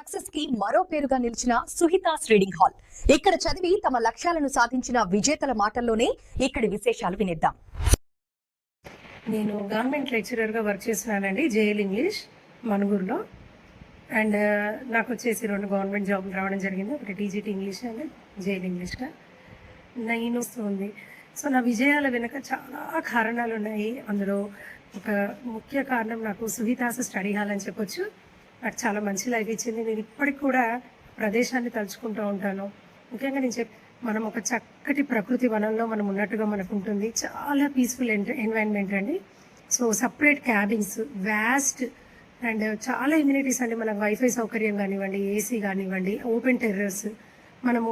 Success కి మరో పేరుగా నిలిచిన సుహితాస్ రీడింగ్ హాల్. ఇక్కడ చదివి తమ లక్ష్యాలను సాధించిన విజేతల మాటల్లోనే ఇక్కడి విశేషాలు వినేద్దాం. నేను గవర్నమెంట్ లెక్చరర్గా వర్క్ చేస్తున్నానండి, జేఎల్ ఇంగ్లీష్ మనుగూరులో. అండ్ నాకు వచ్చేసి 2 గవర్నమెంట్ జాబులు రావడం జరిగింది, ఒకటి టీజీటీ ఇంగ్లీష్ అండ్ జేఎల్ ఇంగ్లీష్గా. నేను వస్తుంది. సో నా విజయాల వెనుక చాలా కారణాలు ఉన్నాయి. అందులో ఒక ముఖ్య కారణం నాకు సుహితాస్ స్టడీ హాల్ అని చెప్పొచ్చు. నాకు చాలా మంచి లైఫ్ ఇచ్చింది. నేను ఇప్పటికి కూడా ప్రదేశాన్ని తలుచుకుంటూ ఉంటాను. ముఖ్యంగా మనం ఒక చక్కటి ప్రకృతి వనంలో మనం ఉన్నట్టుగా మనకు ఉంటుంది. చాలా పీస్ఫుల్ ఎన్వైరన్మెంట్ అండి. So separate cabins, vast and చాలా ఇమ్యూనిటీస్ అండి. మనకు వైఫై సౌకర్యం కానివ్వండి, ఏసీ కానివ్వండి, ఓపెన్ టెర్రస్. మనము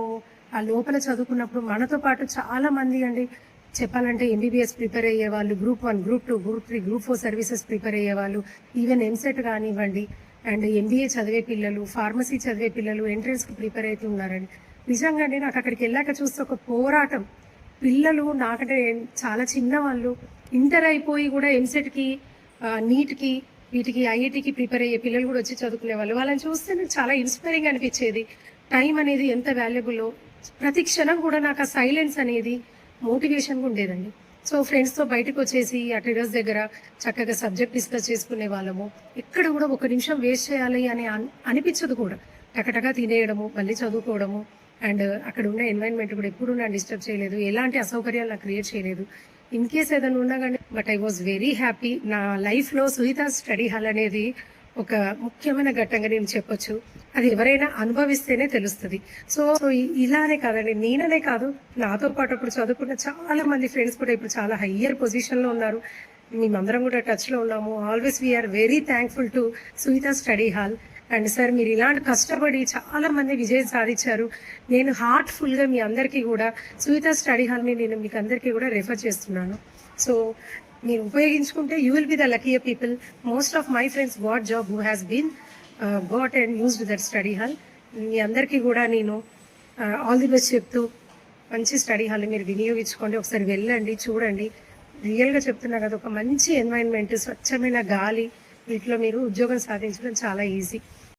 ఆ లోపల చదువుకున్నప్పుడు మనతో పాటు చాలా మంది అండి, చెప్పాలంటే ఎంబీబీఎస్ ప్రిపేర్ అయ్యే వాళ్ళు, group 1, group 2, group 3, group 4 services prepare అయ్యే వాళ్ళు, ఈవెన్ ఎంసెట్ కానివ్వండి, అండ్ ఎంబీఏ చదివే పిల్లలు, ఫార్మసీ చదివే పిల్లలు ఎంట్రన్స్కి ప్రిపేర్ అవుతూ ఉన్నారండి. నిజంగా అండి, నాకు అక్కడికి వెళ్ళాక చూస్తే ఒక పోరాటం. పిల్లలు నాకంటే చాలా చిన్న వాళ్ళు ఇంటర్ అయిపోయి కూడా ఎంసెట్కి, నీట్కి, వీటికి ఐఐటీకి ప్రిపేర్ అయ్యే పిల్లలు కూడా వచ్చి చదువుకునే వాళ్ళు. వాళ్ళని చూస్తే నాకు చాలా ఇన్స్పైరింగ్ అనిపించేది. టైం అనేది ఎంత వాల్యుబుల్లో, ప్రతి క్షణం కూడా నాకు ఆ సైలెన్స్ అనేది మోటివేషన్గా ఉండేదండి. సో ఫ్రెండ్స్తో బయటకు వచ్చేసి ఆ టెర్రస్ దగ్గర చక్కగా సబ్జెక్ట్ డిస్కస్ చేసుకునే వాళ్ళము. ఎక్కడ కూడా ఒక నిమిషం వేస్ట్ చేయాలి అని అనిపించదు కూడా. టకటగా తినేయడము, మళ్ళీ చదువుకోవడము. అండ్ అక్కడ ఉన్న ఎన్వైరన్మెంట్ కూడా ఎప్పుడు నన్ను డిస్టర్బ్ చేయలేదు, ఎలాంటి అసౌకర్యాలు నాకు క్రియేట్ చేయలేదు. ఇన్ కేస్ ఏదైనా ఉన్నా కానీ, but I was very happy. నా లైఫ్లో సుహితాస్ స్టడీ హాల్ అనేది ఒక ముఖ్యమైన ఘట్టంగా నేను చెప్పొచ్చు. అది ఎవరైనా అనుభవిస్తేనే తెలుస్తుంది. సో ఇలానే కాదండి, నేననే కాదు, నాతో పాటు ఇప్పుడు చదువుకున్న చాలా మంది ఫ్రెండ్స్ కూడా ఇప్పుడు చాలా హయ్యర్ పొజిషన్లో ఉన్నారు. మేమందరం కూడా టచ్లో ఉన్నాము. Always we are very thankful to Suhita's study hall. And sir, మీరు ఇలాంటి కష్టపడి చాలా మంది విజయం సాధించారు. నేను హార్ట్ఫుల్గా మీ అందరికీ కూడా సుహితాస్ స్టడీ హాల్ని నేను మీకు అందరికీ కూడా రెఫర్ చేస్తున్నాను. సో మీరు ఉపయోగించుకుంటే you will be the luckier people. Most of my friends got job who has been got and used that study hall. మీ అందరికీ కూడా నేను ఆల్ ది బెస్ట్ చెప్తూ, మంచి స్టడీ హాల్ని మీరు వినియోగించుకోండి. ఒకసారి వెళ్ళండి, చూడండి. రియల్గా చెప్తున్నా కదా, ఒక మంచి ఎన్వైరన్మెంట్, స్వచ్ఛమైన గాలి, వీటిలో మీరు ఉద్యోగం సాధించడం చాలా ఈజీ.